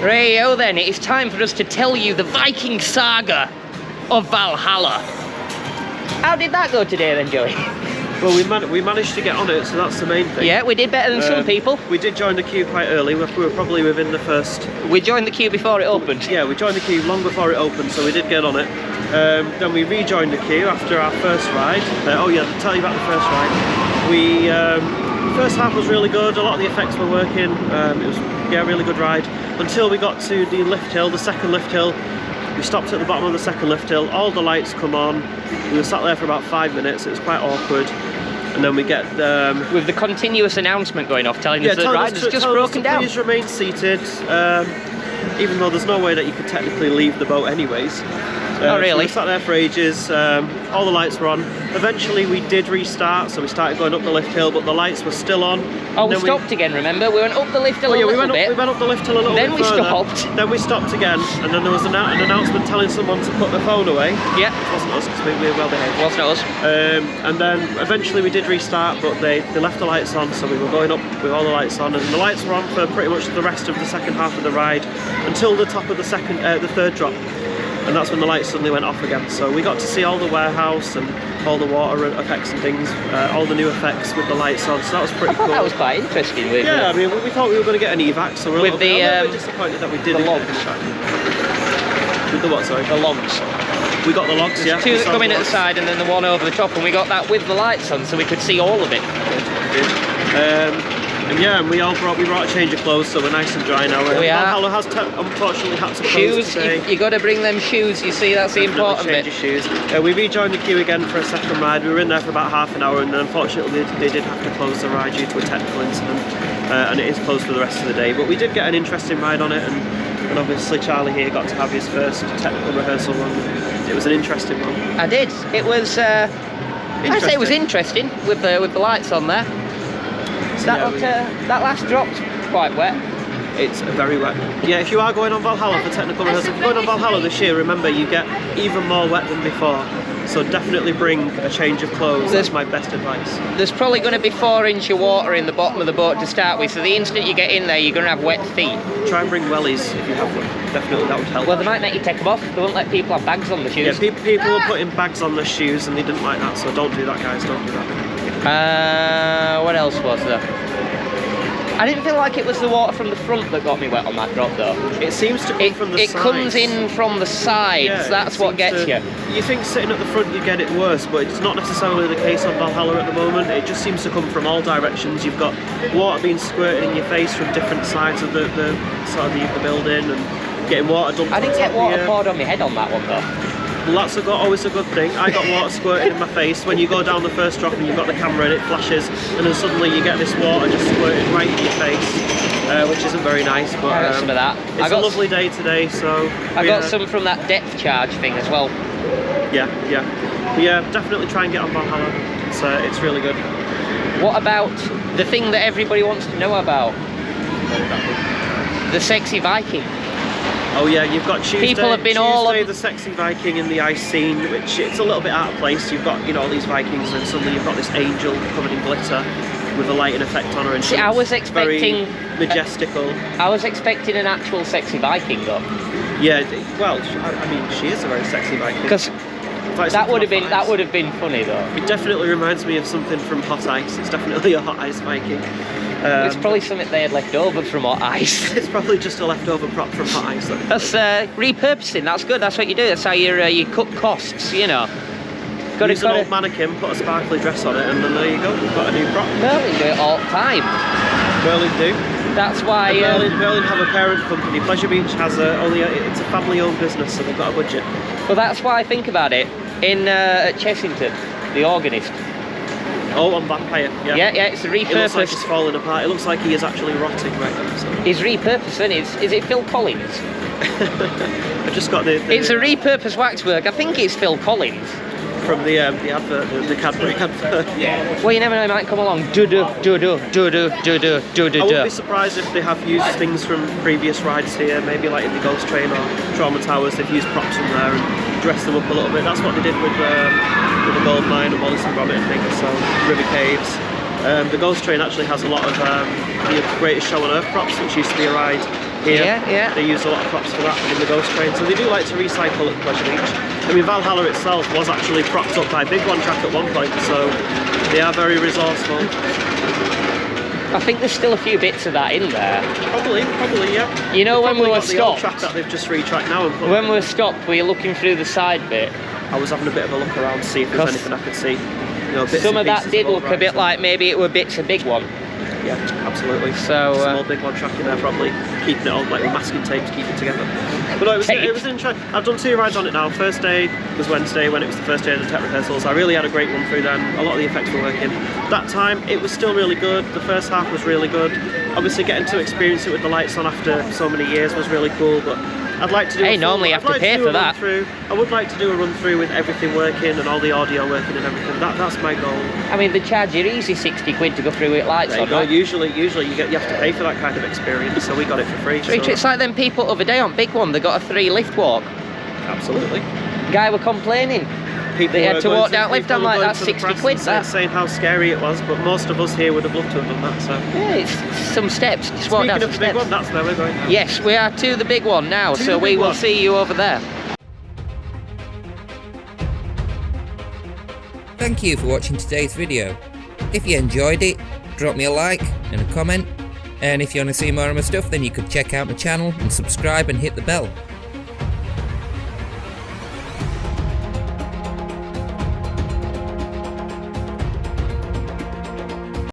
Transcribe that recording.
Righto then, it is time for us to tell you the Viking saga of Valhalla. How did that go today then, Joey? Well, we managed to get on it, so that's the main thing. Yeah, we did better than some people. We did join the queue quite early. We were probably within the first... We joined the queue before it opened. Yeah, we joined the queue long before it opened, so we did get on it. Then we rejoined the queue after our first ride. Oh yeah, to tell you about the first ride. The first half was really good. A lot of the effects were working. It was, yeah, a really good ride. Until we got to the lift hill, the second lift hill. We stopped at the bottom of the second lift hill. All the lights come on. We were sat there for about 5 minutes. It was quite awkward. And then we get... with the continuous announcement going off telling us that the ride has just broken down. Please remain seated. Even though there's no way that you could technically leave the boat anyways. Not really. So we sat there for ages, all the lights were on. Eventually we did restart, so we started going up the lift hill, but the lights were still on. Oh, we stopped again, remember? We went up the lift hill a little bit. We went up the lift hill a little bit further. Then we stopped. Then we stopped again, and then there was an announcement telling someone to put the phone away. Yeah. It wasn't us, because we were well behaved. It wasn't us. And then eventually we did restart, but they left the lights on, so we were going up with all the lights on, and the lights were on for pretty much the rest of the second half of the ride, until the top of the third drop. And that's when the lights suddenly went off again. So we got to see all the warehouse and all the water effects and things, all the new effects with the lights on. So that was pretty cool. That was quite interesting. Yeah, I mean, we thought we were going to get an evac, so we're a little bit disappointed that we didn't. The logs. With the what, sorry? The logs. We got the logs, yeah. Two that come in at the side and then the one over the top, and we got that with the lights on, so we could see all of it. And yeah, we brought a change of clothes, so we're nice and dry now. Valhalla has unfortunately had to close today. You got to bring them shoes. You see, that's the important bit. Change your shoes. We rejoined the queue again for a second ride. We were in there for about half an hour, and then unfortunately they did have to close the ride due to a technical incident, and it is closed for the rest of the day. But we did get an interesting ride on it, and obviously Charlie here got to have his first technical rehearsal run. It was an interesting one. I did. It was. I'd say it was interesting with the lights on there. That last drop's quite wet. It's very wet. Yeah, if you are going on Valhalla for technical rehearsal, if you're going on Valhalla this year, remember you get even more wet than before. So definitely bring a change of clothes. That's my best advice. There's probably going to be 4 inches of water in the bottom of the boat to start with, so the instant you get in there, you're going to have wet feet. Try and bring wellies if you have them. Definitely, that would help. Well, they might make you take them off. They won't let people have bags on the shoes. Yeah, people were putting bags on their shoes and they didn't like that, so don't do that, guys. Don't do that. What else was there? I didn't feel like it was the water from the front that got me wet on that drop though. It seems to come from the sides. It comes in from the sides, yeah, that's what gets you. You think sitting at the front you get it worse, but it's not necessarily the case on Valhalla at the moment. It just seems to come from all directions. You've got water being squirted in your face from different sides of the building, and getting water dumped. I didn't get water poured on my head on that one though. Well, that's always a good thing. I got water squirted in my face. When you go down the first drop and you've got the camera and it flashes, and then suddenly you get this water just squirted right in your face, which isn't very nice. But I got some of that. It's a lovely day today, so I got some from that depth charge thing as well. Yeah, definitely try and get on Valhalla. It's really good. What about the thing that everybody wants to know about? The sexy Viking. Oh yeah, you've got Tuesday. People have been the sexy Viking in the ice scene, which it's a little bit out of place. You've got, all these Vikings, and suddenly you've got this angel covered in glitter with a lighting effect on her, and I was expecting very majestical. I was expecting an actual sexy Viking though. Yeah, well, I mean, she is a very sexy Viking. Because that would have been funny though. It definitely reminds me of something from Hot Ice. It's definitely a Hot Ice Viking. It's probably something they had left over from Hot Ice. It's probably just a leftover prop from Hot Ice. That's repurposing. That's good. That's what you do. That's how you cut costs. Use an old mannequin, put a sparkly dress on it, and then there you go. You've got a new prop. Merlin do it all the time. Merlin do. That's why Merlin have a parent company. Pleasure Beach has it's a family-owned business, so they've got a budget. Well, that's why I think about it. At Chessington, the organist. Oh, on Vampire, yeah. Yeah, it's repurposed. It looks like it's falling apart. It looks like he is actually rotting right now. So. He's repurposed, isn't it? Is it Phil Collins? I've just got the... It's a repurposed waxwork. I think it's Phil Collins. From the advert, the Cadbury advert. Yeah. Well, you never know, he might come along. I wouldn't be surprised if they have used things from previous rides here, maybe like in the Ghost Train or Trauma Towers. They've used props from there and dressed them up a little bit. That's what they did with the Gold Mine and Wallace and Gromit and things, so River Caves. The Ghost Train actually has a lot of the Greatest Show on Earth props, which used to be a ride here. Yeah. They use a lot of props for that in the ghost train, so they do like to recycle at the Pleasure Beach. I mean, Valhalla itself was actually propped up by Big One Track at one point, so they are very resourceful. I think there's still a few bits of that in there. Probably, yeah. You know, when we were got the old stopped, track that they've just retracked now and put when we were stopped, we were looking through the side bit. I was having a bit of a look around to see if there's anything I could see. You know, bits some and of that pieces did all look a right, bit so- like maybe it were bits of Big One. Yeah, absolutely. So, small Big One track in there, probably keeping it on like with masking tape to keep it together. But no, it was interesting. I've done 2 rides on it now. First day was Wednesday when it was the first day of the tech rehearsals. I really had a great run through then. A lot of the effects were working. That time it was still really good. The first half was really good. Obviously, getting to experience it with the lights on after so many years was really cool. But I'd like to do. Hey, normally have to pay for that. I would like to do a run through with everything working and all the audio working and everything. That's my goal. I mean, they charge you easy 60 quid to go through with lights There you on, go. right? Usually you have to pay for that kind of experience, so we got it for free. So. It's like them people other day on Big One, they got a 3 lift walk. Absolutely. Guy were complaining. They had to walk down lift. I'm like, that's 60 quid, that. Saying how scary it was, but most of us here would have loved to have done that. So. Yeah, it's some steps. Just walk down Speaking of some the big steps. one, that's where we're going now. Yes, we are to the Big One now, To so the we big will one. see you over there. Thank you for watching today's video. If you enjoyed it, drop me a like and a comment. And if you want to see more of my stuff, then you could check out my channel and subscribe and hit the bell.